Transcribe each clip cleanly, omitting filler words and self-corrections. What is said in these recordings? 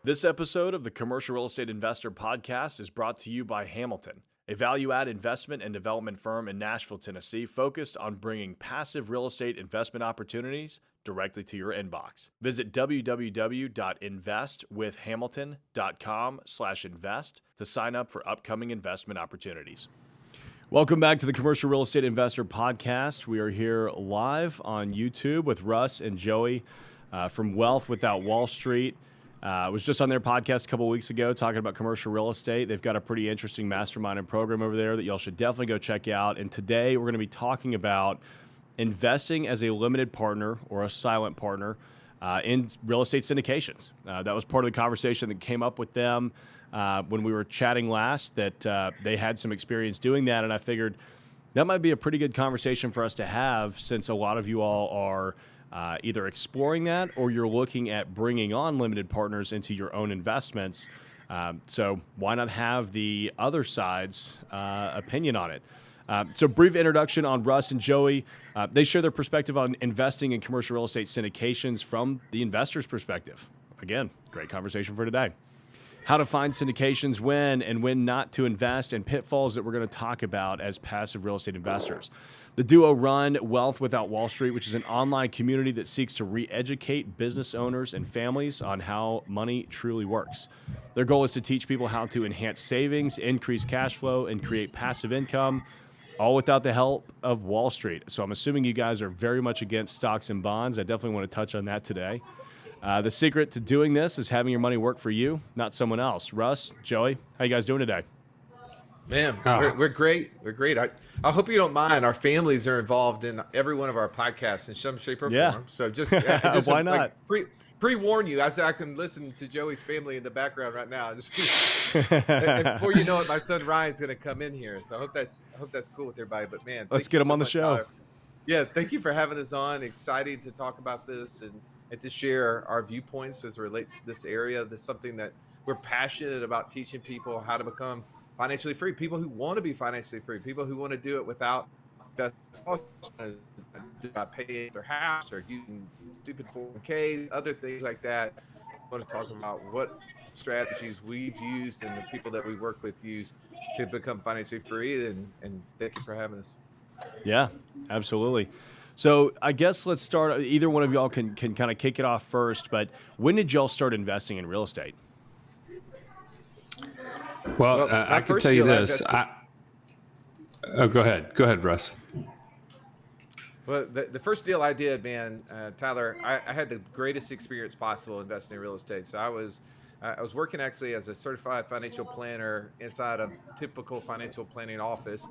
This episode of the Commercial Real Estate Investor Podcast is brought to you by Hamilton, a value-add investment and development firm in Nashville, Tennessee, focused on bringing passive real estate investment opportunities directly to your inbox. Visit www.investwithhamilton.com/invest to sign up for upcoming investment opportunities. Welcome back to the Commercial Real Estate Investor Podcast. We are here live on YouTube with Russ and Joey from Wealth Without Wall Street. I was just on their podcast a couple of weeks ago talking about commercial real estate. They've got a pretty interesting mastermind and program over there that y'all should definitely go check out. And today we're going to be talking about investing as a limited partner or a silent partner in real estate syndications. That was part of the conversation that came up with them when we were chatting last, that they had some experience doing that. And I figured that might be a pretty good conversation for us to have, since a lot of you all are either exploring that or you're looking at bringing on limited partners into your own investments. So why not have the other side's opinion on it? So brief introduction on Russ and Joey. They share their perspective on investing in commercial real estate syndications from the investor's perspective. Again, great conversation for today. How to find syndications, when and when not to invest, and pitfalls that we're going to talk about as passive real estate investors. The duo run Wealth Without Wall Street, which is an online community that seeks to re-educate business owners and families on how money truly works. Their goal is to teach people how to enhance savings, increase cash flow, and create passive income, all without the help of Wall Street. So I'm assuming you guys are very much against stocks and bonds. I definitely want to touch on that today. The secret to doing this is having your money work for you, not someone else. Russ, Joey, how you guys doing today? Man, we're great. We're great. I hope you don't mind. Our families are involved in every one of our podcasts in some shape or form. So just why not? Like, pre-warn you. I can listen to Joey's family in the background right now. And before you know it, my son Ryan's going to come in here. So I hope that's cool with everybody. But man, let's get him on the show. Tyler. Yeah, thank you for having us on. Excited to talk about this and to share our viewpoints as it relates to this area. This is something that we're passionate about, teaching people how to become financially free, people who want to be financially free, people who want to do it without paying their house or using stupid 401ks, other things like that. I want to talk about what strategies we've used and the people that we work with use to become financially free, and thank you for having us. Yeah, absolutely. So I guess let's start. Either one of y'all can kind of kick it off first, but when did y'all start investing in real estate? Well, I can tell you this. Go ahead, Russ. Well, the first deal I did, man, Tyler, I had the greatest experience possible investing in real estate. So I was working actually as a certified financial planner inside a typical financial planning office.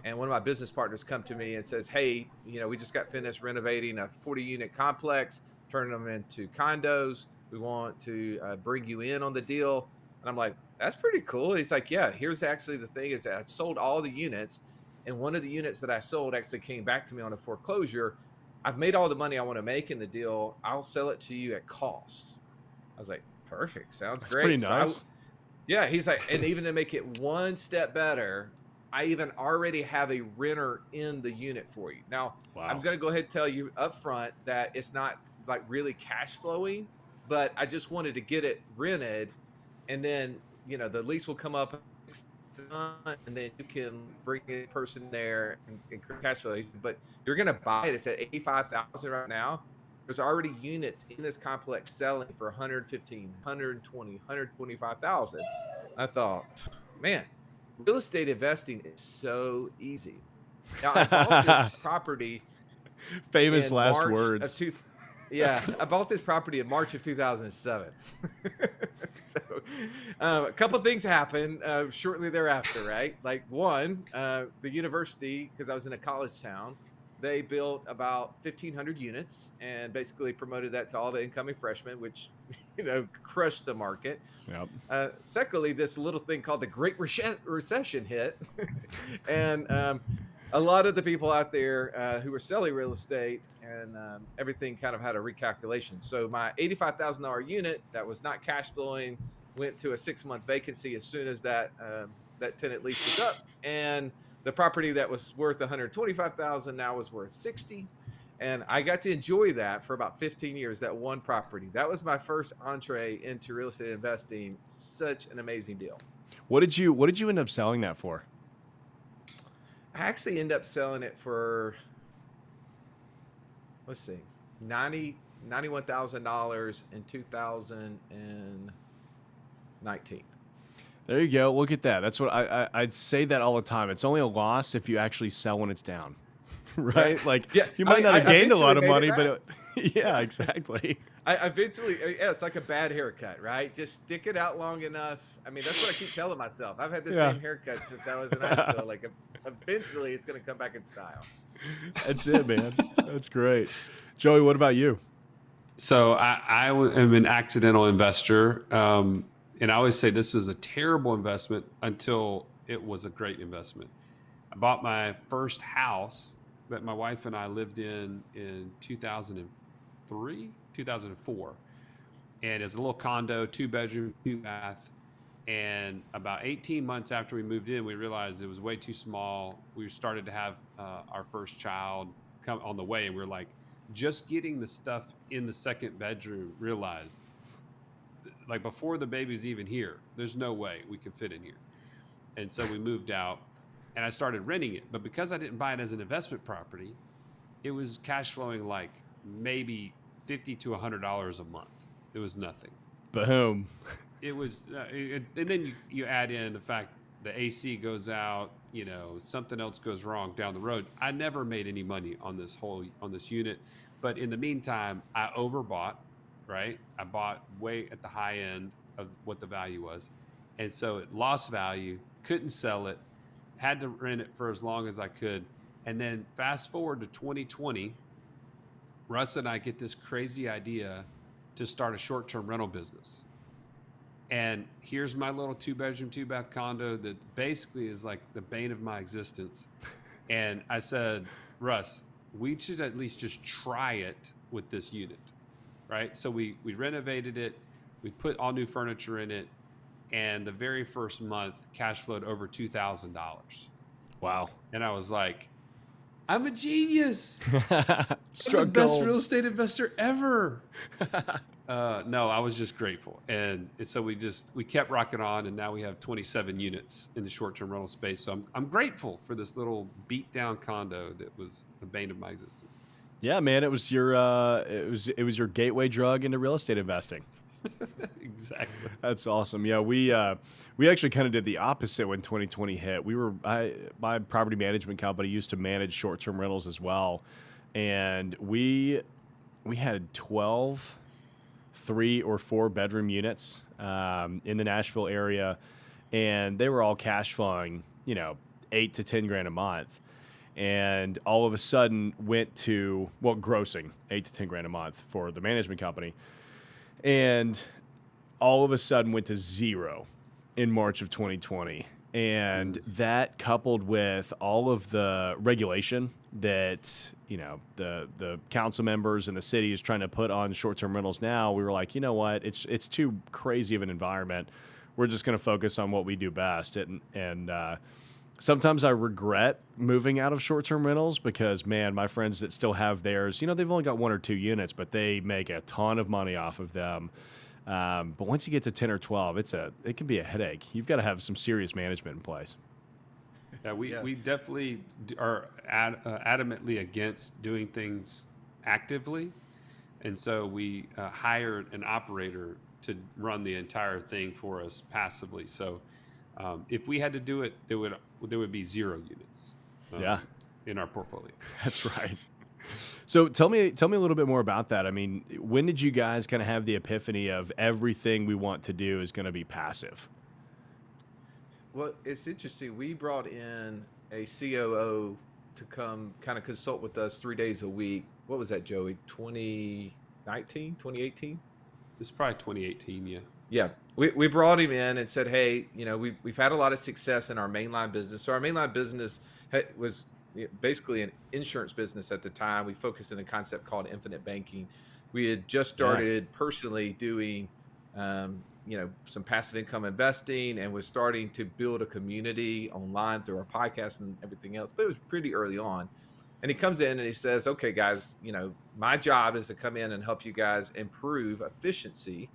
And one of my business partners come to me and says, hey, we just got finished renovating a 40-unit complex, turning them into condos. We want to bring you in on the deal. And I'm like, that's pretty cool. He's like, yeah, here's actually the thing is that I sold all the units. And one of the units that I sold actually came back to me on a foreclosure. I've made all the money I want to make in the deal. I'll sell it to you at cost. I was like, perfect. Sounds great. Pretty nice. Yeah. He's like, and even to make it one step better, I even already have a renter in the unit for you. Now, wow. I'm going to go ahead and tell you up front that it's not like really cash flowing, but I just wanted to get it rented. And then, the lease will come up and then you can bring a person there and cash flow. But you're going to buy it. It's at $85,000 right now. There's already units in this complex selling for $115,000, $120,000, $125,000. I thought, man, real estate investing is so easy. Now, I bought this property. Famous last words. I bought this property in March of 2007. So a couple things happened shortly thereafter, right? Like one, the university, because I was in a college town, they built about 1,500 units and basically promoted that to all the incoming freshmen, which, crushed the market. Yep. Secondly, this little thing called the Great Recession hit. And a lot of the people out there who were selling real estate and everything kind of had a recalculation. So my $85,000 unit that was not cash flowing went to a 6-month vacancy as soon as that tenant lease was up. And the property that was worth $125,000 now was worth $60,000. And I got to enjoy that for about 15 years, that one property. That was my first entree into real estate investing. Such an amazing deal. What did you end up selling that for? I actually ended up selling it for, let's see, $91,000 in 2019. There you go. Look at that. That's what I'd say that all the time. It's only a loss if you actually sell when it's down, right? Like you might not have gained a lot of money, but yeah, exactly. I eventually, it's like a bad haircut, right? Just stick it out long enough. I mean, that's what I keep telling myself. I've had the same haircut since I was in high school. Like eventually it's going to come back in style. That's it, man. That's great. Joey, what about you? So I am an accidental investor. And I always say this was a terrible investment until it was a great investment. I bought my first house that my wife and I lived in 2004. And it's a little condo, 2-bedroom, 2-bath. And about 18 months after we moved in, we realized it was way too small. We started to have our first child come on the way. And we were like, just getting the stuff in the second bedroom, realized like before the baby's even here, there's no way we can fit in here. And so we moved out and I started renting it. But because I didn't buy it as an investment property, it was cash flowing like maybe $50 to $100 a month. It was nothing. Boom. It was, and then you add in the fact the AC goes out, something else goes wrong down the road. I never made any money on this unit. But in the meantime, I overbought. Right? I bought way at the high end of what the value was. And so it lost value, couldn't sell it, had to rent it for as long as I could. And then fast forward to 2020, Russ and I get this crazy idea to start a short-term rental business. And here's my little 2-bedroom, 2-bath condo that basically is like the bane of my existence. And I said, Russ, we should at least just try it with this unit. Right. So we renovated it. We put all new furniture in it. And the very first month cash flowed over $2,000. Wow. And I was like, I'm a genius. I'm the best real estate investor ever. No, I was just grateful. And so we kept rocking on. And now we have 27 units in the short-term rental space. So I'm grateful for this little beat down condo that was the bane of my existence. Yeah, man, it was your gateway drug into real estate investing. Exactly. That's awesome. Yeah, we actually kind of did the opposite when 2020 hit. My property management company used to manage short-term rentals as well, and we had 12 3 or 4 bedroom units in the Nashville area, and they were all cash flowing, $8 to $10,000 a month. And all of a sudden went to, grossing $8 to $10,000 a month for the management company. And all of a sudden went to zero in March of 2020. And that coupled with all of the regulation that, the council members and the city is trying to put on short-term rentals now, we were like, you know what, it's too crazy of an environment. We're just going to focus on what we do best. And sometimes I regret moving out of short-term rentals because, man, my friends that still have theirs, they've only got 1 or 2 units, but they make a ton of money off of them. But once you get to 10 or 12, it can be a headache. You've got to have some serious management in place. Yeah, we definitely are adamantly against doing things actively. And so we hired an operator to run the entire thing for us passively. So if we had to do it, there would be 0 units in our portfolio. That's right. So tell me a little bit more about that. I mean, when did you guys kind of have the epiphany of everything we want to do is going to be passive? Well, it's interesting. We brought in a COO to come kind of consult with us 3 days a week. What was that, Joey? 2019, 2018? It's probably 2018, yeah. Yeah. We brought him in and said, hey, we've had a lot of success in our mainline business. So our mainline business was basically an insurance business at the time. We focused on a concept called infinite banking. We had just started personally doing, some passive income investing and was starting to build a community online through our podcast and everything else. But it was pretty early on. And he comes in and he says, okay, guys, my job is to come in and help you guys improve efficiency,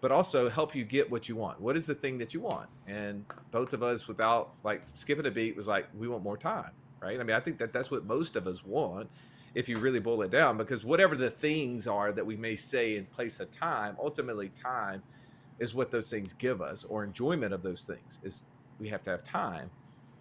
but also help you get what you want. What is the thing that you want? And both of us, without like skipping a beat, was like, we want more time, right? I mean, I think that that's what most of us want if you really boil it down, because whatever the things are that we may say in place of time, ultimately time is what those things give us, or enjoyment of those things is we have to have time.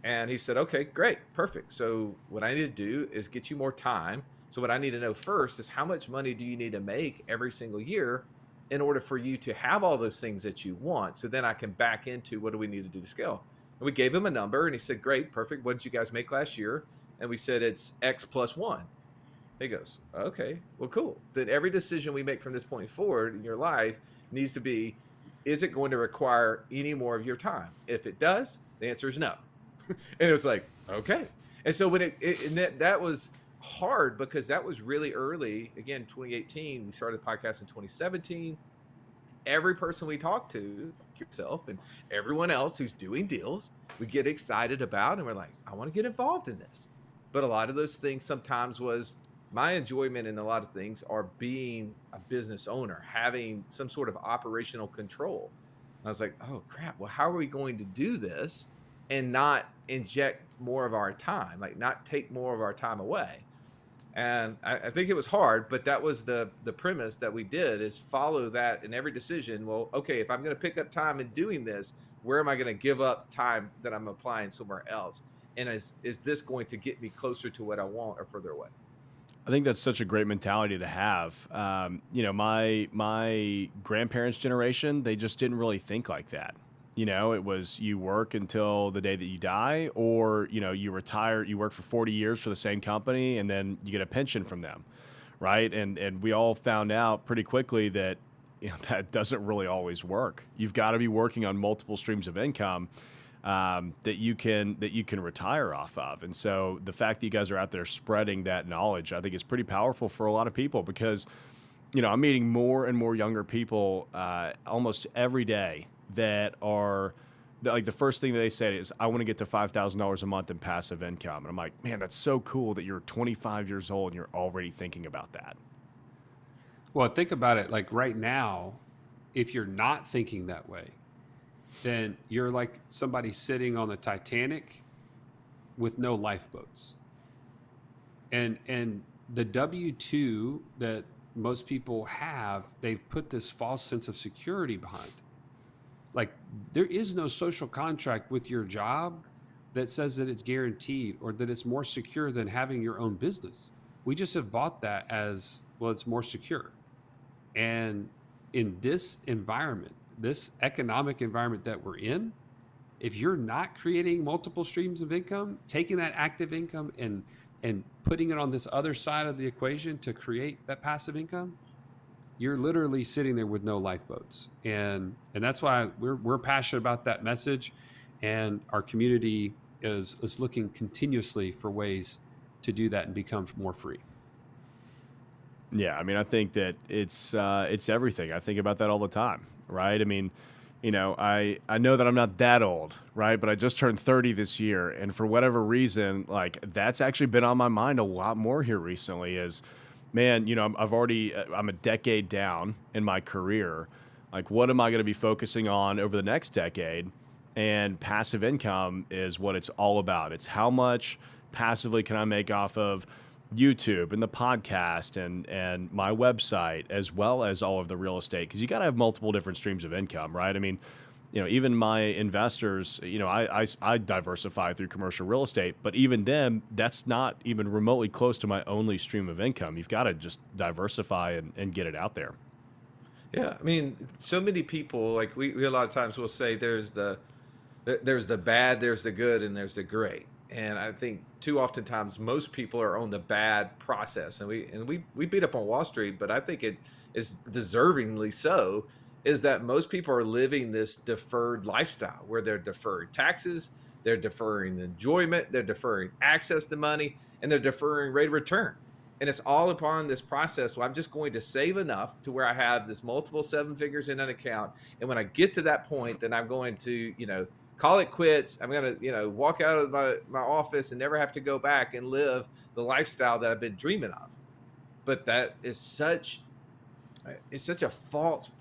And he said, okay, great, perfect. So what I need to do is get you more time. So what I need to know first is how much money do you need to make every single year in order for you to have all those things that you want? So then I can back into what do we need to do to scale. And we gave him a number and he said, great, perfect. What did you guys make last year? And we said, it's X plus 1. He goes, okay, well, cool. Then every decision we make from this point forward in your life needs to be, is it going to require any more of your time? If it does, the answer is no. And it was like, okay. And so when that was hard, because that was really early. Again, 2018, we started the podcast in 2017. Every person we talk to, yourself and everyone else who's doing deals, we get excited about, and we're like, I want to get involved in this. But a lot of those things sometimes was my enjoyment in a lot of things are being a business owner, having some sort of operational control. And I was like, oh crap, well, how are we going to do this and not inject more of our time, like not take more of our time away? And I think it was hard, but that was the premise that we did, is follow that in every decision. Well, okay, if I'm going to pick up time in doing this, where am I going to give up time that I'm applying somewhere else? And is this going to get me closer to what I want or further away? I think that's such a great mentality to have. My grandparents' generation, they just didn't really think like that. It was you work until the day that you die, or, you retire, you work for 40 years for the same company, and then you get a pension from them, right? And we all found out pretty quickly that, that doesn't really always work. You've got to be working on multiple streams of income that you can retire off of. And so the fact that you guys are out there spreading that knowledge, I think is pretty powerful for a lot of people, because, I'm meeting more and more younger people almost every day that are like, the first thing that they say is, I want to get to $5,000 a month in passive income. And I'm like, man, that's so cool that you're 25 years old and you're already thinking about that. Well, think about it. Like right now, if you're not thinking that way, then you're like somebody sitting on the Titanic with no lifeboats. And the W-2 that most people have, they've put this false sense of security behind. Like, there is no social contract with your job that says that it's guaranteed or that it's more secure than having your own business. We just have bought that as, well, it's more secure. And in this environment, this economic environment that we're in, if you're not creating multiple streams of income, taking that active income and putting it on this other side of the equation to create that passive income, you're literally sitting there with no lifeboats. And that's why we're passionate about that message, and our community is looking continuously for ways to do that and become more free. Yeah, I mean, I think that it's everything. I think about that all the time, right? I mean, I know that I'm not that old, right? But I just turned 30 this year, and for whatever reason, like, that's actually been on my mind a lot more here recently. Is, man, I'm a decade down in my career. Like, what am I going to be focusing on over the next decade? And passive income is what it's all about. It's how much passively can I make off of YouTube and the podcast and my website, as well as all of the real estate, because you got to have multiple different streams of income, right? I mean, even my investors, I diversify through commercial real estate, but even then, that's not even remotely close to my only stream of income. You've got to just diversify and get it out there. Yeah, I mean, so many people, like we a lot of times will say there's the bad, there's the good, and there's the great. And I think too oftentimes most people are on the bad process, and we beat up on Wall Street, but I think it is deservingly so, is that most people are living this deferred lifestyle where they're deferring taxes, they're deferring enjoyment, they're deferring access to money, and they're deferring rate of return. And it's all upon this process. Well, I'm just going to save enough to where I have this multiple seven figures in an account. And when I get to that point, then I'm going to, call it quits. I'm going to, walk out of my office and never have to go back and live the lifestyle that I've been dreaming of. But that is such a false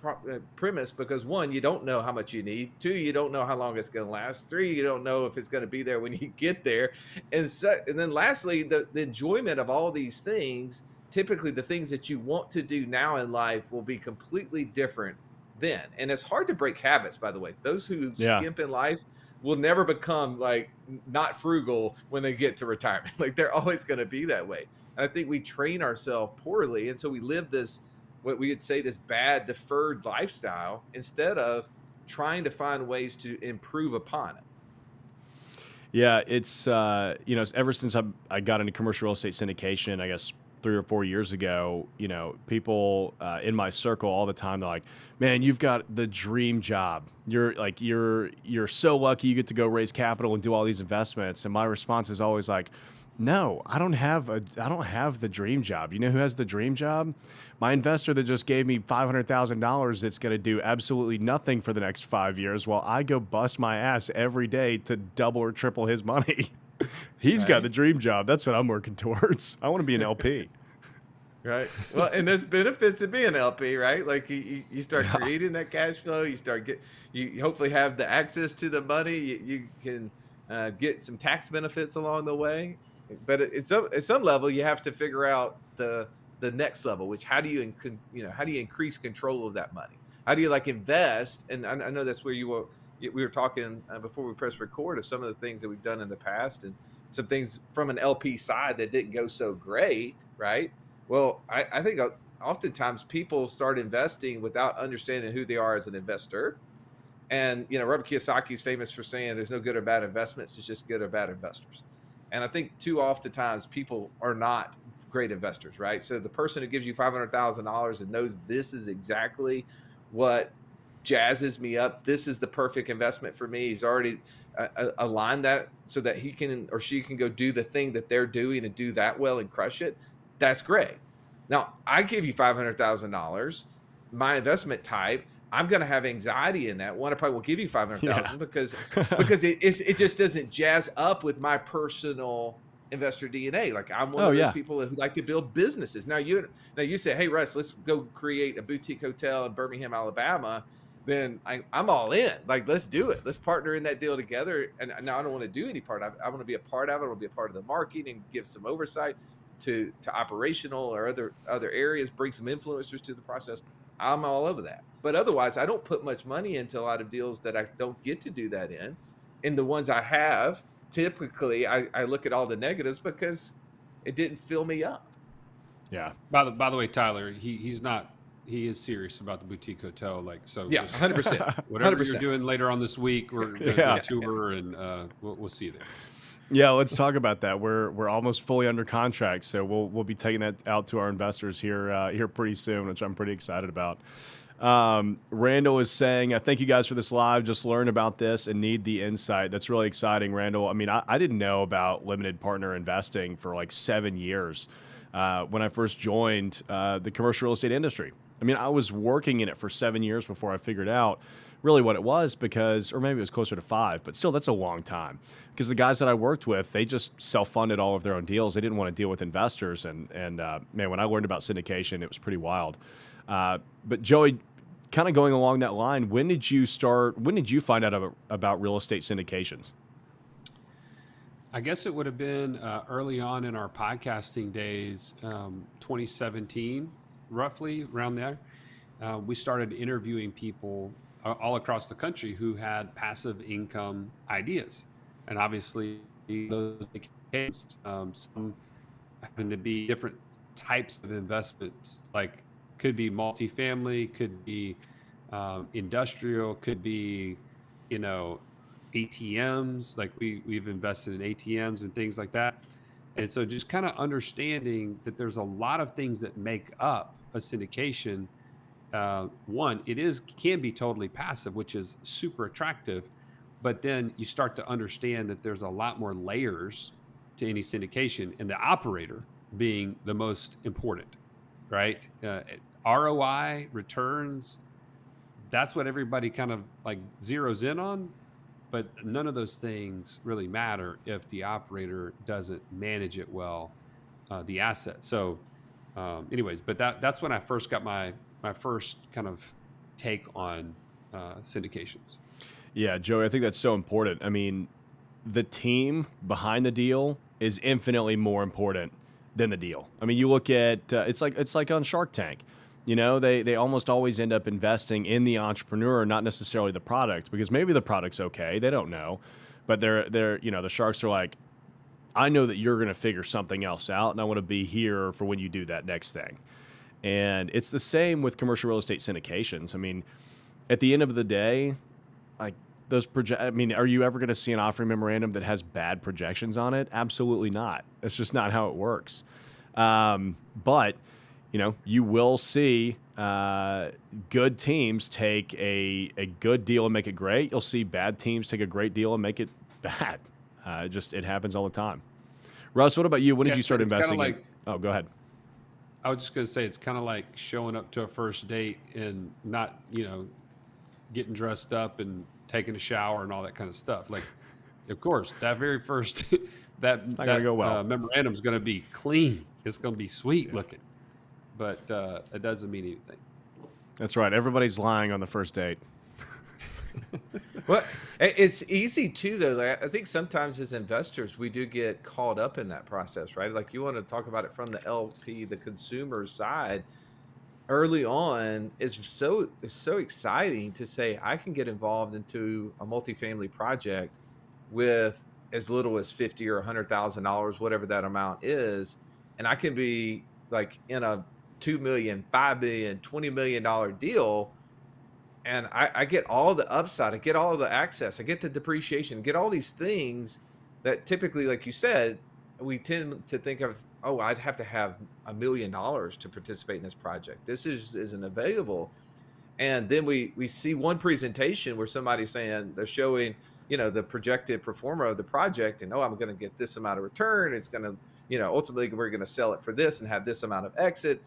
premise, because one, you don't know how much you need. Two, you don't know how long it's going to last. Three, you don't know if it's going to be there when you get there. And then lastly, the enjoyment of all these things, typically the things that you want to do now in life will be completely different then. And it's hard to break habits, by the way. Those who skimp in life will never become like not frugal when they get to retirement. Like they're always going to be that way. And I think we train ourselves poorly. And so we live this, what we would say, this bad deferred lifestyle, instead of trying to find ways to improve upon it. Yeah, it's ever since I got into commercial real estate syndication, I guess 3 or 4 years ago, people in my circle all the time, they're like, man, you've got the dream job. You're so lucky you get to go raise capital and do all these investments. And my response is always like, no, I don't have the dream job. You know who has the dream job? My investor that just gave me $500,000 that's going to do absolutely nothing for the next 5 years while I go bust my ass every day to double or triple his money. He's got the dream job. That's what I'm working towards. I want to be an LP. Right. Well, and there's benefits to being an LP, right? Like you start creating that cash flow. You hopefully have the access to the money. You can get some tax benefits along the way. But at some level, you have to figure out the next level, which how do you increase control of that money? How do you invest? And I know that's where we were talking before we pressed record of some of the things that we've done in the past, and some things from an LP side that didn't go so great, right? Well, I think oftentimes people start investing without understanding who they are as an investor. And, Robert Kiyosaki is famous for saying there's no good or bad investments. It's just good or bad investors. And I think too oftentimes people are not great investors, right? So the person who gives you $500,000 and knows this is exactly what jazzes me up, this is the perfect investment for me. He's already aligned that so that he can or she can go do the thing that they're doing and do that well and crush it. That's great. Now, I give you $500,000, my investment type, I'm going to have anxiety in that. One, I probably will give you $500,000 because it just doesn't jazz up with my personal investor DNA. Like I'm one of those people who like to build businesses. Now you say, hey Russ, let's go create a boutique hotel in Birmingham, Alabama. Then I'm all in. Like, let's do it. Let's partner in that deal together. And now I don't want to do any part of it. I want to be a part of it. I want to be a part of the marketing and give some oversight to operational or other areas, bring some influencers to the process. I'm all over that. But otherwise, I don't put much money into a lot of deals that I don't get to do that in. In the ones I have, typically I look at all the negatives because it didn't fill me up. Yeah. By the way, Tyler, he is serious about the boutique hotel. Like, so yeah, 100%. Whatever 100%. you're doing later on this week, we're going to tour and we'll see you there. Yeah, let's talk about that. We're almost fully under contract, so we'll be taking that out to our investors here pretty soon, which I'm pretty excited about. Randall is saying, thank you guys for this live. Just learned about this and need the insight. That's really exciting, Randall. I mean, I didn't know about limited partner investing for like 7 years when I first joined the commercial real estate industry. I mean, I was working in it for 7 years before I figured out really what it was, or maybe it was closer to 5, but still that's a long time, because the guys that I worked with, they just self-funded all of their own deals. They didn't want to deal with investors. And man, when I learned about syndication, it was pretty wild. But Joey, kind of going along that line, when did you find out about real estate syndications? I guess it would have been early on in our podcasting days, 2017, roughly around there. We started interviewing people all across the country who had passive income ideas. And obviously those some happen to be different types of investments, like could be multifamily, could be industrial, could be, ATMs, like we've invested in ATMs and things like that. And so just kind of understanding that there's a lot of things that make up a syndication. One, can be totally passive, which is super attractive, but then you start to understand that there's a lot more layers to any syndication, and the operator being the most important, right? ROI, returns, that's what everybody kind of like zeroes in on. but none of those things really matter if the operator doesn't manage it well, the asset. So, anyways, but that's when I first got my first kind of take on syndications. Yeah, Joey, I think that's so important. I mean, the team behind the deal is infinitely more important than the deal. I mean, you look at it's like on Shark Tank. You know, they almost always end up investing in the entrepreneur, not necessarily the product, because maybe the product's okay, they don't know, but they're you know, the sharks are like, I know that you're going to figure something else out, and I want to be here for when you do that next thing. And it's the same with commercial real estate syndications. I mean, at the end of the day, like I mean, are you ever going to see an offering memorandum that has bad projections on it? Absolutely not. That's just not how it works. But you know, you will see good teams take a good deal and make it great. You'll see bad teams take a great deal and make it bad. It happens all the time. Russ, what about you? When did you start investing in? Oh, go ahead. I was just going to say, it's kind of like showing up to a first date and not, you know, getting dressed up and taking a shower and all that kind of stuff. Like, of course, that very first that go well. Memorandum is going to be clean. It's going to be sweet looking, but it doesn't mean anything. That's right. Everybody's lying on the first date. Well, it's easy too, though. Like, I think sometimes as investors, we do get caught up in that process, right? Like you want to talk about it from the LP, the consumer side. Early on, it's so exciting to say I can get involved into a multifamily project with as little as $50,000 or $100,000, whatever that amount is, and I can be like in a $2 million, $5 million, $20 million deal. And I get all the upside, I get all the access, I get the depreciation, get all these things that typically, like you said, we tend to think of, oh, I'd have to have $1 million to participate in this project. This isn't available. And then we see one presentation where somebody's saying they're showing, you know, the projected pro forma of the project, and I'm going to get this amount of return. It's going to, you know, ultimately we're going to sell it for this and have this amount of exit.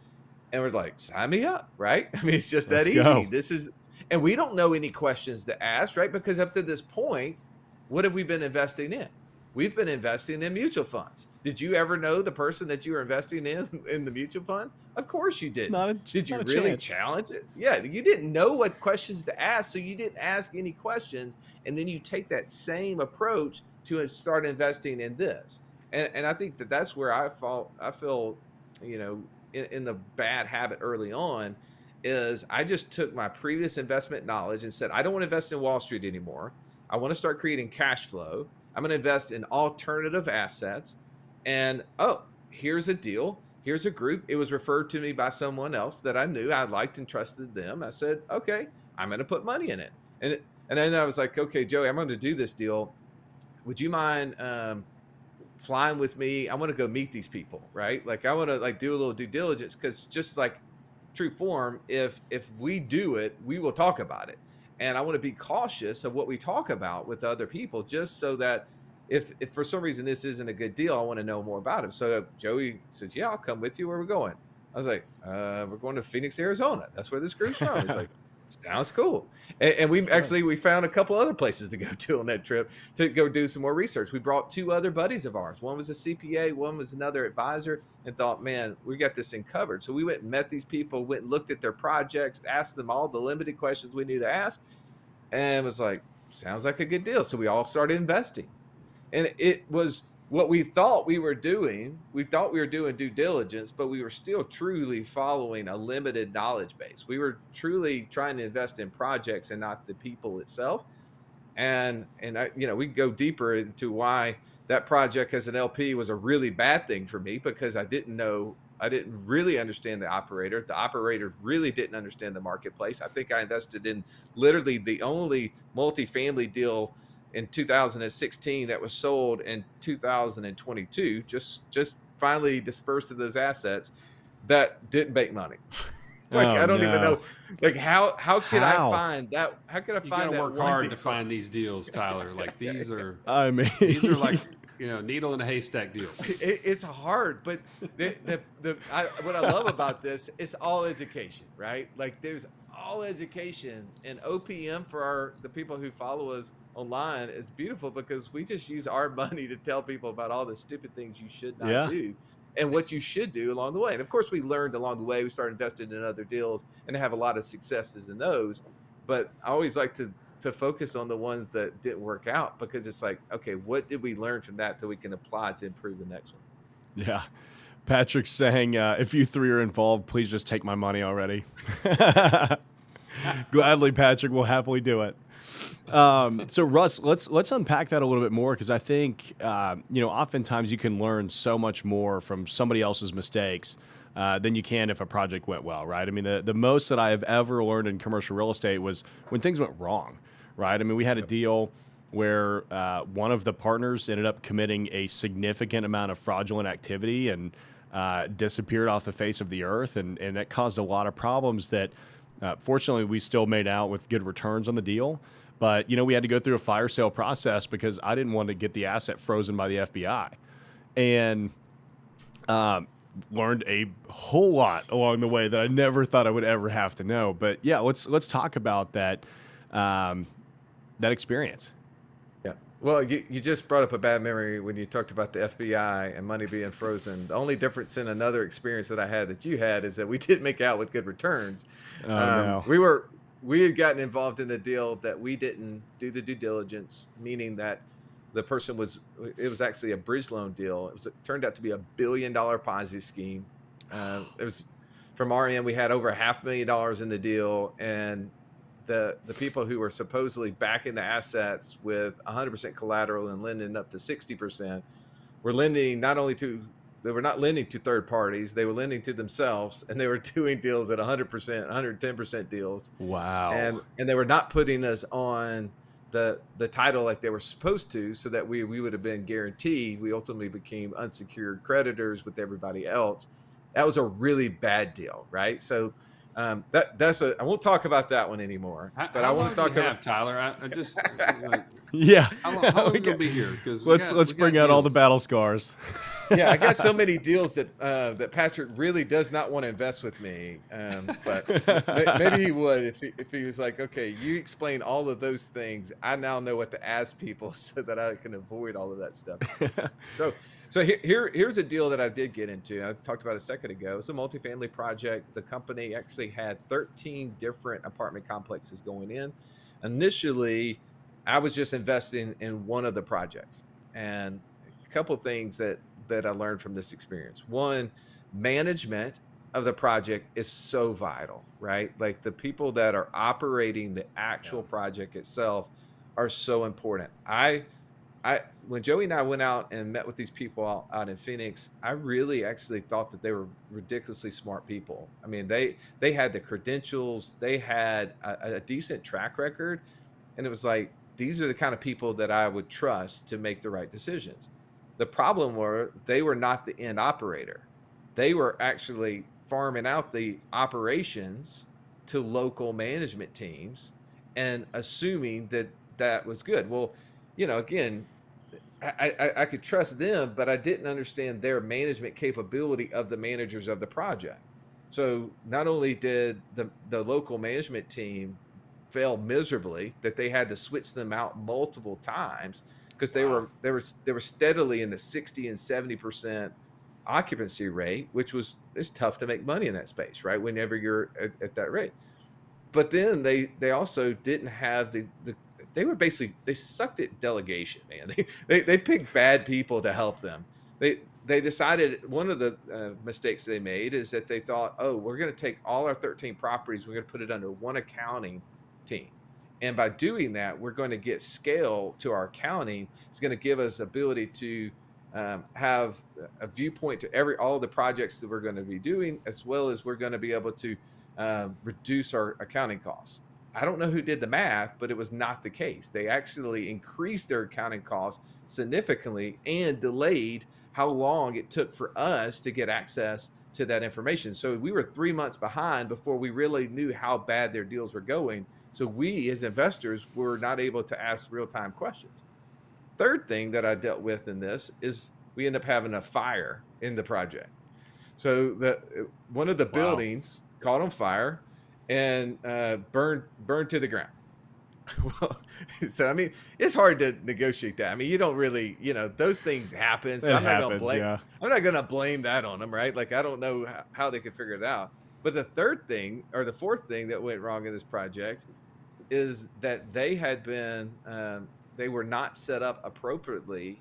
And we're like, sign me up, right? I mean, it's just that easy. And we don't know any questions to ask, right? Because up to this point, what have we been investing in? We've been investing in mutual funds. Did you ever know the person that you were investing in the mutual fund? Of course you didn't. Did you really challenge it? Yeah, you didn't know what questions to ask, so you didn't ask any questions. And then you take that same approach to start investing in this. And I think that's where I feel, you know, in the bad habit early on, is I just took my previous investment knowledge and said, I don't want to invest in Wall Street anymore. I want to start creating cash flow. I'm going to invest in alternative assets. And, here's a deal. Here's a group. It was referred to me by someone else that I knew. I liked and trusted them. I said, okay, I'm going to put money in it. And then I was like, okay, Joey, I'm going to do this deal. Would you mind flying with me? I want to go meet these people, right? Like I want to like do a little due diligence, because just like true form, if we do it, we will talk about it. And I want to be cautious of what we talk about with other people, just so that if for some reason this isn't a good deal, I want to know more about it. So Joey says, yeah, I'll come with you. Where are we going? I was like, we're going to Phoenix, Arizona. That's where this group's from. He's like, sounds cool. And we found a couple other places to go to on that trip to go do some more research. We brought two other buddies of ours. One was a CPA, one was another advisor, and thought, man, we got this thing covered. So we went and met these people, went and looked at their projects, asked them all the limited questions we need to ask, and was like, sounds like a good deal. So we all started investing. And it was what we thought we were doing. We thought we were doing due diligence, but we were still truly following a limited knowledge base. We were truly trying to invest in projects and not the people itself. And I, you know, we go deeper into why that project as an LP was a really bad thing for me, because I didn't really understand the operator. The operator really didn't understand the marketplace. I think I invested in literally the only multifamily deal in 2016 that was sold in 2022, just finally dispersed of those assets that didn't make money. I don't even know, like how could I find that? How could I find that? You gotta work hard to find these deals, Tyler. Like these are, these are like, you know, needle in a haystack deals. It's hard, but what I love about this is all education, right? Like there's all education, and OPM for the people who follow us online is beautiful because we just use our money to tell people about all the stupid things you should not Yeah. do and what you should do along the way. And of course, we learned along the way. We started investing in other deals and have a lot of successes in those. But I always like to focus on the ones that didn't work out because it's like, okay, what did we learn from that we can apply to improve the next one? Yeah. Patrick's saying, if you three are involved, please just take my money already. Gladly, Patrick, we'll happily do it. So Russ, let's unpack that a little bit more because I think oftentimes you can learn so much more from somebody else's mistakes than you can if a project went well, right? I mean, the most that I have ever learned in commercial real estate was when things went wrong, right? I mean, we had a deal where one of the partners ended up committing a significant amount of fraudulent activity and disappeared off the face of the earth, and that caused a lot of problems that fortunately we still made out with good returns on the deal. But, we had to go through a fire sale process because I didn't want to get the asset frozen by the FBI. And learned a whole lot along the way that I never thought I would ever have to know. But yeah, let's talk about that experience. Yeah. Well, you just brought up a bad memory when you talked about the FBI and money being frozen. The only difference in another experience that I had that you had is that we did make out with good returns. Oh, no. We had gotten involved in a deal that we didn't do the due diligence, meaning that the person it was actually a bridge loan deal. It turned out to be $1 billion Ponzi scheme. It was from our end, we had over $500,000 in the deal, and the people who were supposedly backing the assets with 100% collateral and lending up to 60% were lending they were not lending to third parties. They were lending to themselves, and they were doing deals at 100%, 110% deals. Wow. And they were not putting us on the title like they were supposed to, so that we would have been guaranteed. We ultimately became unsecured creditors with everybody else. That was a really bad deal, right? So I won't talk about that one anymore. But I want to talk about Tyler. I just Yeah. how long will be here? Because let's bring out all the battle scars. Yeah, I got so many deals that Patrick really does not want to invest with me. But maybe he would if he was like, okay, you explain all of those things. I now know what to ask people so that I can avoid all of that stuff. So here's a deal that I did get into. I talked about a second ago. It's a multifamily project. The company actually had 13 different apartment complexes going in. Initially, I was just investing in one of the projects. And a couple of things that I learned from this experience. One, management of the project is so vital, right? Like the people that are operating the actual project itself are so important. When Joey and I went out and met with these people out in Phoenix, I really actually thought that they were ridiculously smart people. I mean, they had the credentials, they had a decent track record, and it was like, these are the kind of people that I would trust to make the right decisions. The problem they were not the end operator. They were actually farming out the operations to local management teams and assuming that was good. Well, again, I could trust them, but I didn't understand their management capability of the managers of the project. So not only did the local management team fail miserably, that they had to switch them out multiple times because they were steadily in the 60 and 70% occupancy rate, which it's tough to make money in that space, right? Whenever you're at that rate. But then they also didn't have they sucked at delegation, man. They picked bad people to help them. They decided one of the mistakes they made is that they thought, oh, we're going to take all our 13 properties, we're going to put it under one accounting team. And by doing that, we're going to get scale to our accounting. It's going to give us ability to have a viewpoint to all the projects that we're going to be doing, as well as we're going to be able to reduce our accounting costs. I don't know who did the math, but it was not the case. They actually increased their accounting costs significantly and delayed how long it took for us to get access to that information. So we were 3 months behind before we really knew how bad their deals were going. So we as investors were not able to ask real-time questions. Third thing that I dealt with in this is we end up having a fire in the project. So one of the buildings caught on fire, and burned to the ground. Well, so I mean, it's hard to negotiate that. I mean, you don't really, those things happen. So It I'm not gonna happens, yeah. blame that on them, right? Like I don't know how they could figure it out. But the third thing or the fourth thing that went wrong in this project is that they had been they were not set up appropriately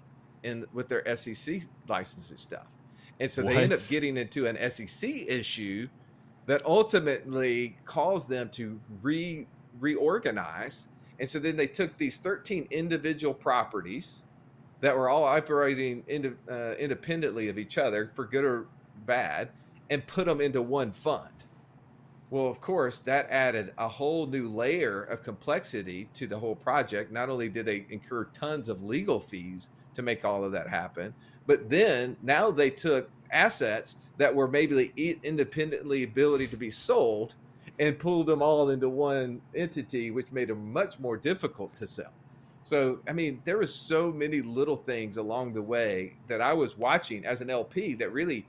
with their SEC licensing stuff, and so they end up What? getting into an SEC issue that ultimately caused them to reorganize. And so then they took these 13 individual properties that were all operating independently of each other for good or bad and put them into one fund. Well, of course, that added a whole new layer of complexity to the whole project. Not only did they incur tons of legal fees to make all of that happen, but then now they took assets that were maybe independently ability to be sold and pulled them all into one entity, which made them much more difficult to sell. So, I mean, there was so many little things along the way that I was watching as an LP that really,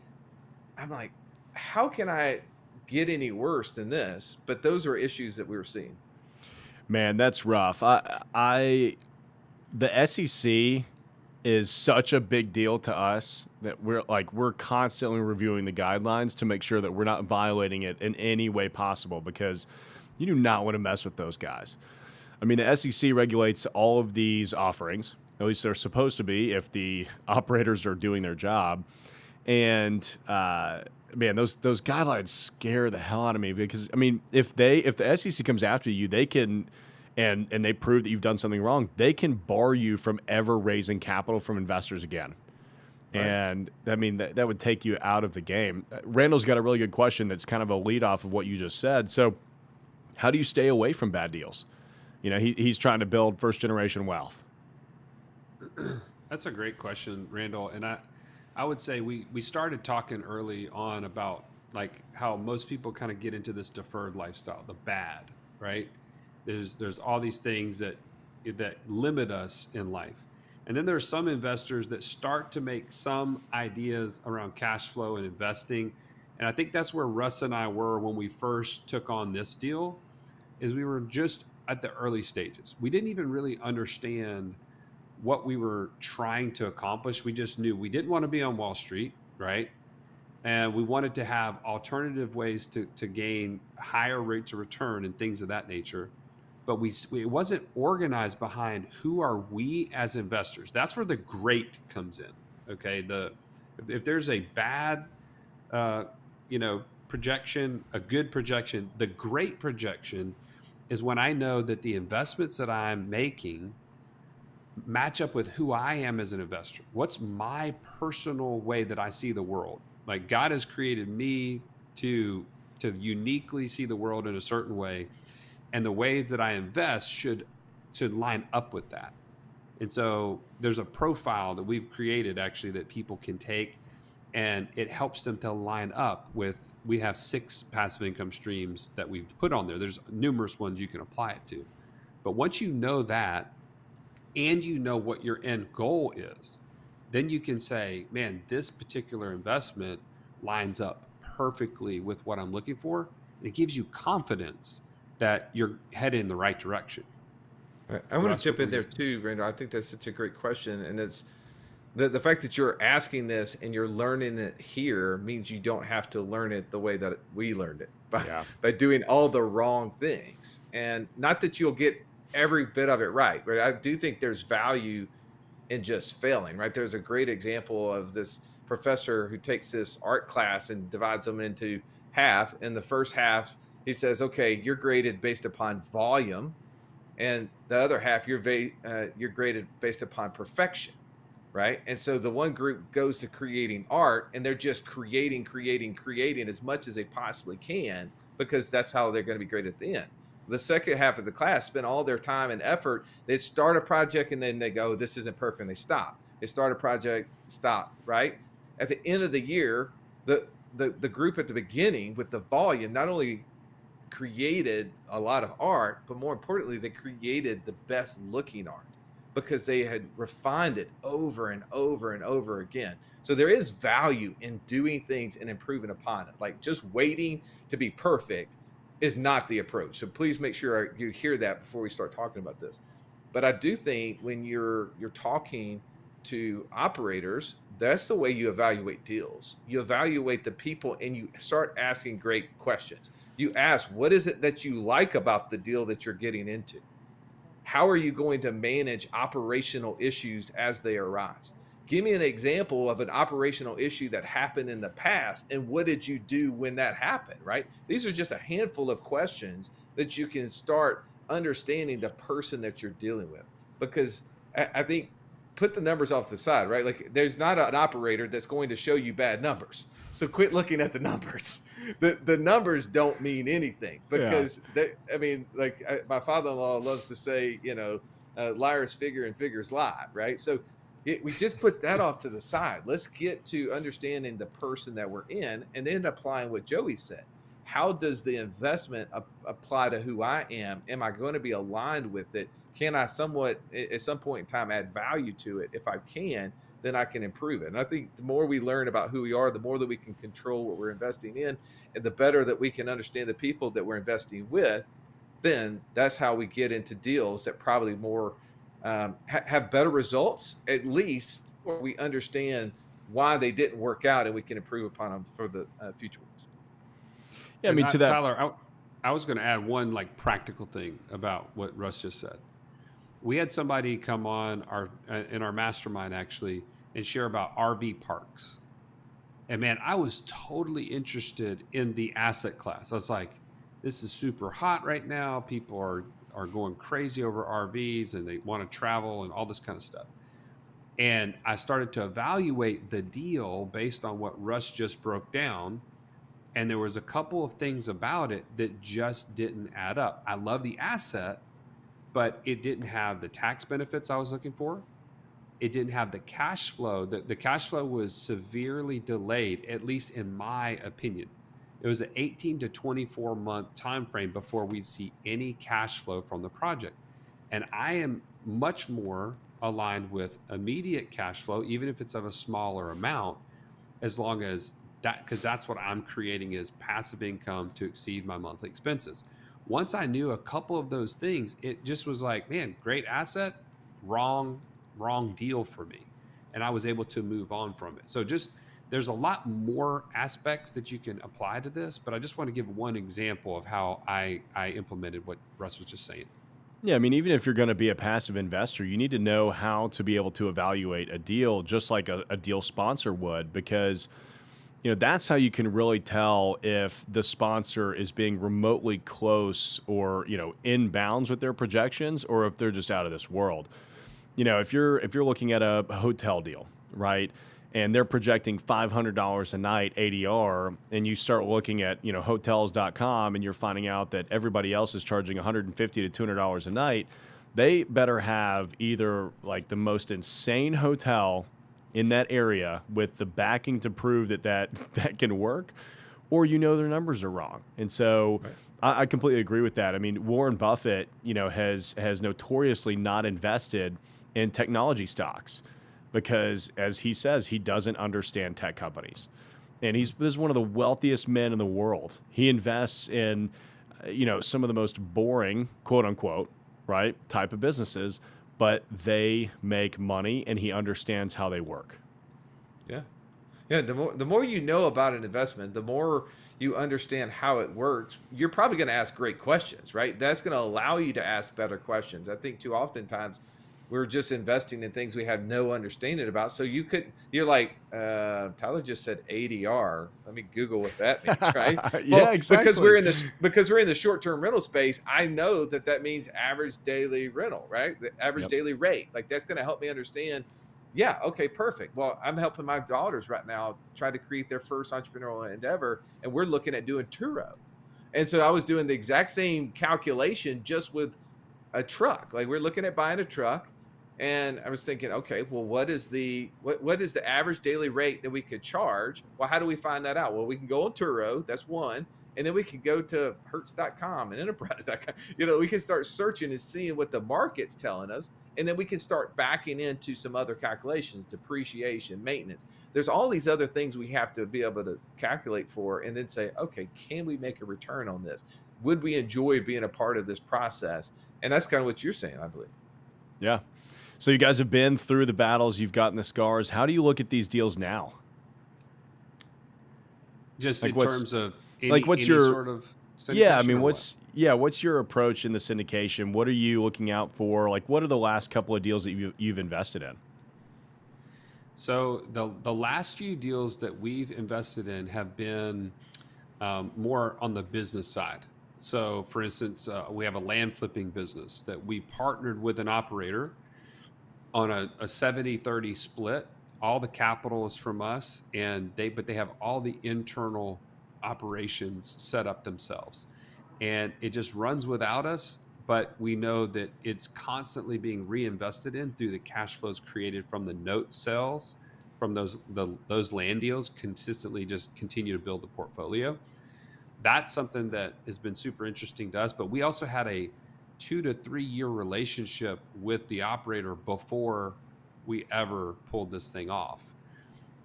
I'm like, how can I get any worse than this? But those are issues that we were seeing. Man, that's rough. The SEC is such a big deal to us that we're constantly reviewing the guidelines to make sure that we're not violating it in any way possible, because you do not want to mess with those guys. I mean, the SEC regulates all of these offerings, at least they're supposed to be if the operators are doing their job. And man, those guidelines scare the hell out of me, because I mean, if the SEC comes after you, they can, and they prove that you've done something wrong, they can bar you from ever raising capital from investors again. Right. And I mean, that would take you out of the game. Randall's got a really good question that's kind of a lead off of what you just said. So how do you stay away from bad deals? He's trying to build first generation wealth. That's a great question, Randall. And I would say we started talking early on about like how most people kind of get into this deferred lifestyle, the bad, right? There's all these things that limit us in life. And then there are some investors that start to make some ideas around cash flow and investing. And I think that's where Russ and I were when we first took on this deal, is we were just at the early stages. We didn't even really understand what we were trying to accomplish. We just knew we didn't want to be on Wall Street, right? And we wanted to have alternative ways to gain higher rates of return and things of that nature. But it wasn't organized behind who are we as investors. That's where the great comes in. Okay, if there's a bad, projection, a good projection, the great projection is when I know that the investments that I'm making match up with who I am as an investor. What's my personal way that I see the world? Like God has created me to uniquely see the world in a certain way. And the ways that I invest should line up with that. And so there's a profile that we've created actually that people can take, and it helps them to line up with, we have 6 passive income streams that we've put on there. There's numerous ones you can apply it to. But once you know that, and you know what your end goal is, then you can say, man, this particular investment lines up perfectly with what I'm looking for. And it gives you confidence that you're headed in the right direction. I want to jump in there too, Randall. I think that's such a great question. And it's the fact that you're asking this and you're learning it here means you don't have to learn it the way that we learned it, by doing all the wrong things. And not that you'll get every bit of it right, but I do think there's value in just failing, right? There's a great example of this professor who takes this art class and divides them into half. In the first half, he says, okay, you're graded based upon volume, and the other half you're graded based upon perfection, right? And so the one group goes to creating art, and they're just creating as much as they possibly can, because that's how they're going to be graded at the end. The second half of the class spend all their time and effort. They start a project and then they go, this isn't perfect, and they stop. They start a project, stop, right? At the end of the year, the group at the beginning with the volume not only created a lot of art, but more importantly, they created the best looking art because they had refined it over and over and over again. So there is value in doing things and improving upon it. Like just waiting to be perfect is not the approach. So please make sure you hear that before we start talking about this. But I do think when you're talking to operators, that's the way you evaluate deals. You evaluate the people and you start asking great questions. You ask, what is it that you like about the deal that you're getting into? How are you going to manage operational issues as they arise? Give me an example of an operational issue that happened in the past, and what did you do when that happened, right? These are just a handful of questions that you can start understanding the person that you're dealing with. Because I think, put the numbers off the side, right? Like, there's not an operator that's going to show you bad numbers. So quit looking at the numbers. The numbers don't mean anything, because my father-in-law loves to say, liars figure and figures lie, right? So we just put that off to the side. Let's get to understanding the person that we're in, and then applying what Joey said. How does the investment apply to who I am? Am I going to be aligned with it? Can I somewhat, at some point in time, add value to it? If I can, then I can improve it. And I think the more we learn about who we are, the more that we can control what we're investing in, and the better that we can understand the people that we're investing with, then that's how we get into deals that probably more have better results, at least, or we understand why they didn't work out, and we can improve upon them for the future ones. Yeah, I mean, to that, Tyler, I was going to add one like practical thing about what Russ just said. We had somebody come on in our mastermind actually and share about RV parks. And man, I was totally interested in the asset class. I was like, this is super hot right now. People are going crazy over RVs, and they want to travel and all this kind of stuff. And I started to evaluate the deal based on what Russ just broke down. And there was a couple of things about it that just didn't add up. I love the asset, but it didn't have the tax benefits I was looking for. It didn't have the cash flow. The cash flow was severely delayed, at least in my opinion. It was an 18 to 24 month time frame before we'd see any cash flow from the project. And I am much more aligned with immediate cash flow, even if it's of a smaller amount, as long as that, because that's what I'm creating is passive income to exceed my monthly expenses. Once I knew a couple of those things, it just was like, man, great asset, wrong deal for me. And I was able to move on from it. So just, there's a lot more aspects that you can apply to this, but I just want to give one example of how I implemented what Russ was just saying. Yeah, I mean, even if you're going to be a passive investor, you need to know how to be able to evaluate a deal just like a deal sponsor would, because that's how you can really tell if the sponsor is being remotely close or, in bounds with their projections, or if they're just out of this world. If you're looking at a hotel deal, right, and they're projecting $500 a night ADR, and you start looking at, hotels.com, and you're finding out that everybody else is charging $150 to $200 a night, they better have either like the most insane hotel in that area with the backing to prove that can work, or their numbers are wrong. And so right. I completely agree with that. I mean, Warren Buffett, has notoriously not invested in technology stocks because, as he says, he doesn't understand tech companies. And this is one of the wealthiest men in the world. He invests in, some of the most boring, quote unquote, right, type of businesses, but they make money, and he understands how they work. Yeah. Yeah. The more you know about an investment, the more you understand how it works, you're probably going to ask great questions, right? That's going to allow you to ask better questions. I think too oftentimes we're just investing in things we have no understanding about. So you're like, Tyler just said ADR. Let me Google what that means, right? Yeah, exactly. Because we're in the short-term rental space, I know that means average daily rental, right? The average daily rate. Like, that's going to help me understand. Yeah. Okay, perfect. Well, I'm helping my daughters right now try to create their first entrepreneurial endeavor, and we're looking at doing Turo. And so I was doing the exact same calculation just with a truck. Like, we're looking at buying a truck. And I was thinking, okay, well, what is the average daily rate that we could charge? Well, how do we find that out? Well, we can go on Turo. That's one. And then we can go to Hertz.com and Enterprise.com. We can start searching and seeing what the market's telling us. And then we can start backing into some other calculations, depreciation, maintenance. There's all these other things we have to be able to calculate for, and then say, okay, can we make a return on this? would we enjoy being a part of this process? And that's kind of what you're saying, I believe. Yeah. So you guys have been through the battles, you've gotten the scars. How do you look at these deals now? Just Like in terms of what's any your sort of Yeah, I syndication mean, or what? what's your approach in the syndication? What are you looking out for? Like, what are the last couple of deals that you've invested in? So the last few deals that we've invested in have been more on the business side. So, for instance, we have a land flipping business that we partnered with an operator on a 70-30 split. All the capital is from us, but they have all the internal operations set up themselves, and it just runs without us. But we know that it's constantly being reinvested in through the cash flows created from the note sales from those land deals. Consistently, just continue to build the portfolio. That's something that has been super interesting to us. But we also had a 2 to 3 year relationship with the operator before we ever pulled this thing off.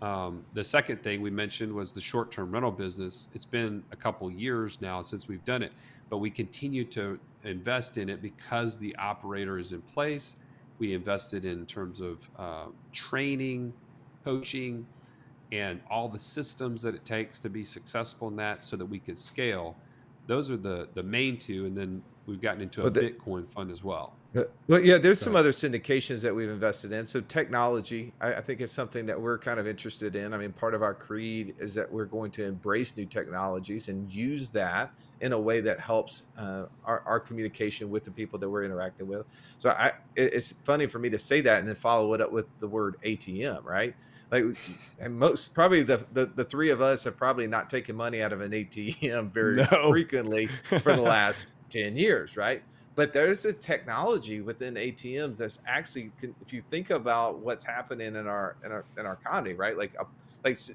The second thing we mentioned was the short-term rental business. It's been a couple years now since we've done it, but we continue to invest in it because the operator is in place. We invested in terms of training, coaching, and all the systems that it takes to be successful in that so that we could scale. Those are the main two. And then we've gotten into a But Bitcoin fund as well. Well, yeah, there's Go some ahead. other syndications that we've invested in. So technology, I think is something that we're kind of interested in. I mean, part of our creed is that we're going to embrace new technologies and use that in a way that helps our communication with the people that we're interacting with. So it's funny for me to say that and then follow it up with the word ATM, right? Like, and most probably the three of us have probably not taken money out of an ATM very No. frequently for the last 10 years, right? But there's a technology within ATMs that's actually, if you think about what's happening in our economy, right? Like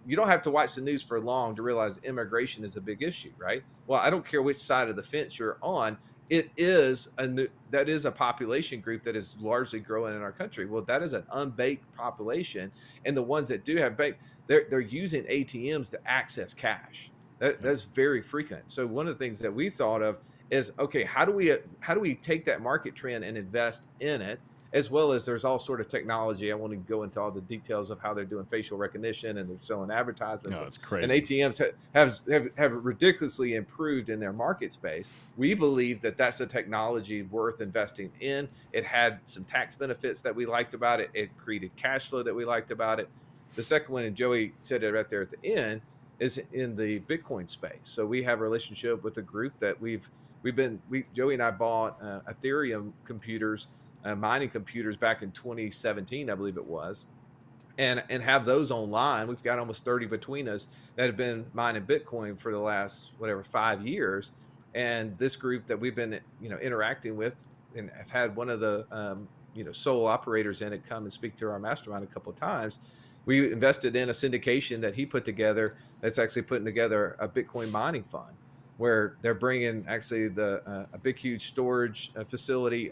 you don't have to watch the news for long to realize immigration is a big issue, right? Well, I don't care which side of the fence you're on. That is a population group that is largely growing in our country. Well, that is an unbanked population, and the ones that do have bank, they're using ATMs to access cash. Yep. That's very frequent. So one of the things that we thought of is, okay, how do we take that market trend and invest in it, as well as there's all sort of technology. I want to go into all the details of how they're doing facial recognition and they're selling advertisements, No, it's and crazy. ATMs have ridiculously improved in their market space. We believe that that's a technology worth investing in. It had some tax benefits that we liked about it. It created cash flow that we liked about it. The second one, and Joey said it right there at the end, is in the Bitcoin space. So we have a relationship with a group that Joey and I bought Ethereum computers, mining computers back in 2017, I believe it was, and have those online. We've got almost 30 between us that have been mining Bitcoin for the last 5 years. And this group that we've been interacting with, and have had one of the sole operators in it come and speak to our mastermind a couple of times. We invested in a syndication that he put together that's actually putting together a Bitcoin mining fund, where they're bringing actually a big, huge storage facility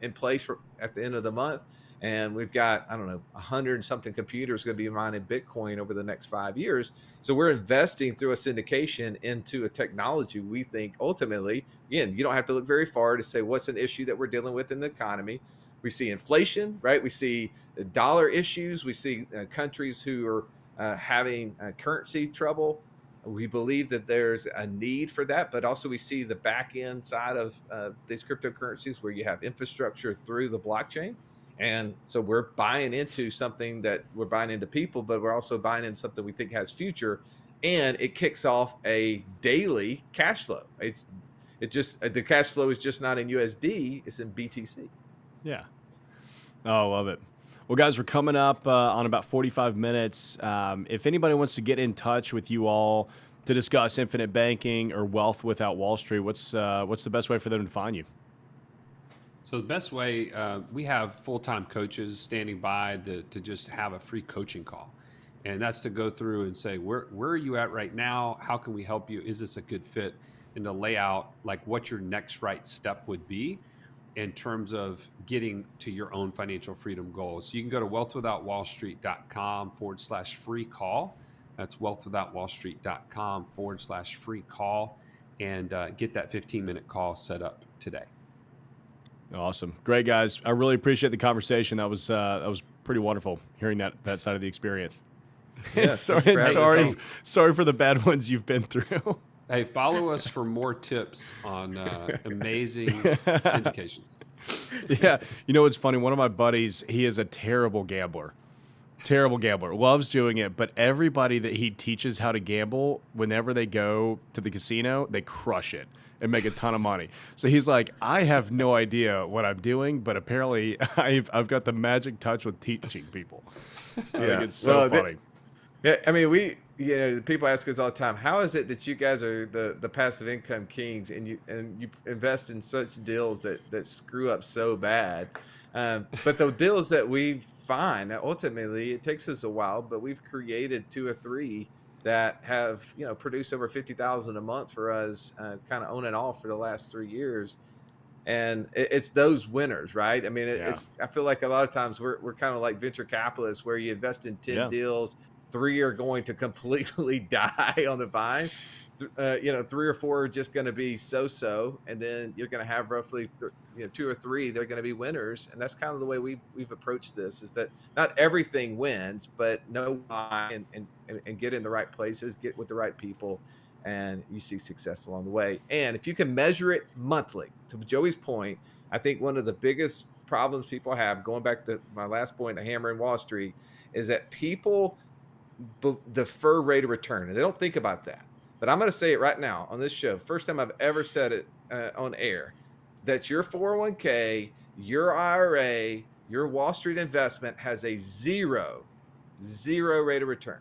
in place at the end of the month. And we've got, I don't know, 100 and something computers going to be mining Bitcoin over the next 5 years. So we're investing through a syndication into a technology we think ultimately, again, you don't have to look very far to say what's an issue that we're dealing with in the economy. We see inflation, right? We see dollar issues. We see countries who are having currency trouble. We believe that there's a need for that, but also we see the back end side of these cryptocurrencies where you have infrastructure through the blockchain. And so we're buying into something that we're buying into people, but we're also buying into something we think has future. And it kicks off a daily cash flow. The cash flow is just not in USD, it's in BTC. Yeah. Oh, I love it. Well, guys, we're coming up on about 45 minutes. If anybody wants to get in touch with you all to discuss infinite banking or wealth without Wall Street, what's the best way for them to find you? So the best way, we have full-time coaches standing by to just have a free coaching call. And that's to go through and say, where are you at right now? How can we help you? Is this a good fit? And to lay out like what your next right step would be in terms of getting to your own financial freedom goals. So you can go to wealthwithoutwallstreet.com/free call. That's wealthwithoutwallstreet.com/free call. and get that 15-minute call set up today. Awesome. Great, guys. I really appreciate the conversation. That was pretty wonderful hearing that side of the experience. Yeah, Sorry for the bad ones you've been through. Hey, follow us for more tips on amazing syndications. Yeah. You know what's funny? One of my buddies, he is a terrible gambler. Loves doing it, but everybody that he teaches how to gamble, whenever they go to the casino, they crush it and make a ton of money. So he's like, I have no idea what I'm doing, but apparently I've got the magic touch with teaching people. I think it's so funny. Yeah, I mean, people ask us all the time, how is it that you guys are the passive income kings and you invest in such deals that screw up so bad? But the deals that we find, ultimately, it takes us a while, but we've created 2 or 3 that have, produced over $50,000 a month for us, kind of on and off for the last 3 years. And it's those winners, right? I mean, I feel like a lot of times we're kind of like venture capitalists, where you invest in 10 deals, 3 are going to completely die on the vine. 3 or 4 are just going to be so, and then you're going to have roughly 2 or 3 they're going to be winners. And that's kind of the way we've approached this, is that not everything wins, but know why and get in the right places, get with the right people, and you see success along the way. And if you can measure it monthly, to Joey's point, I think one of the biggest problems people have, going back to my last point, the hammer in Wall Street, is that people defer rate of return, and they don't think about that. But I'm going to say it right now on this show, first time I've ever said it on air, that your 401k, your IRA, your Wall Street investment has a zero rate of return.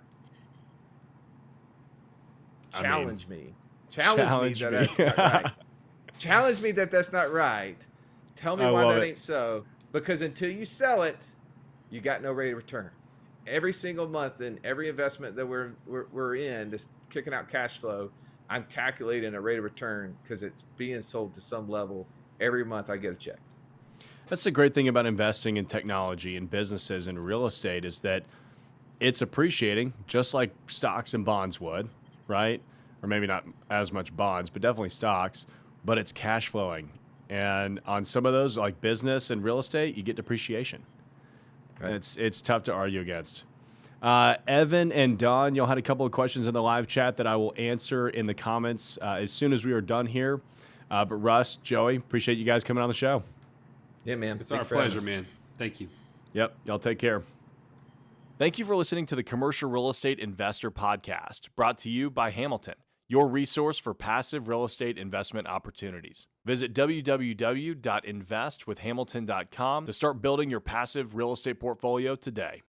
Challenge me that that's not right. Challenge me that that's not right. Tell me why that ain't so. Because until you sell it, you got no rate of return. Every single month in every investment that we're in, this kicking out cash flow, I'm calculating a rate of return because it's being sold to some level. Every month I get a check. That's the great thing about investing in technology and businesses and real estate, is that it's appreciating just like stocks and bonds would, right? Or maybe not as much bonds, but definitely stocks, but it's cash flowing. And on some of those, like business and real estate, you get depreciation. Right. It's tough to argue against. Evan and Don, y'all had a couple of questions in the live chat that I will answer in the comments as soon as we are done here. But Russ, Joey, appreciate you guys coming on the show. Yeah, man. It's our pleasure, man. Thank you. Yep. Y'all take care. Thank you for listening to the Commercial Real Estate Investor Podcast, brought to you by Hamilton, your resource for passive real estate investment opportunities. Visit www.investwithhamilton.com to start building your passive real estate portfolio today.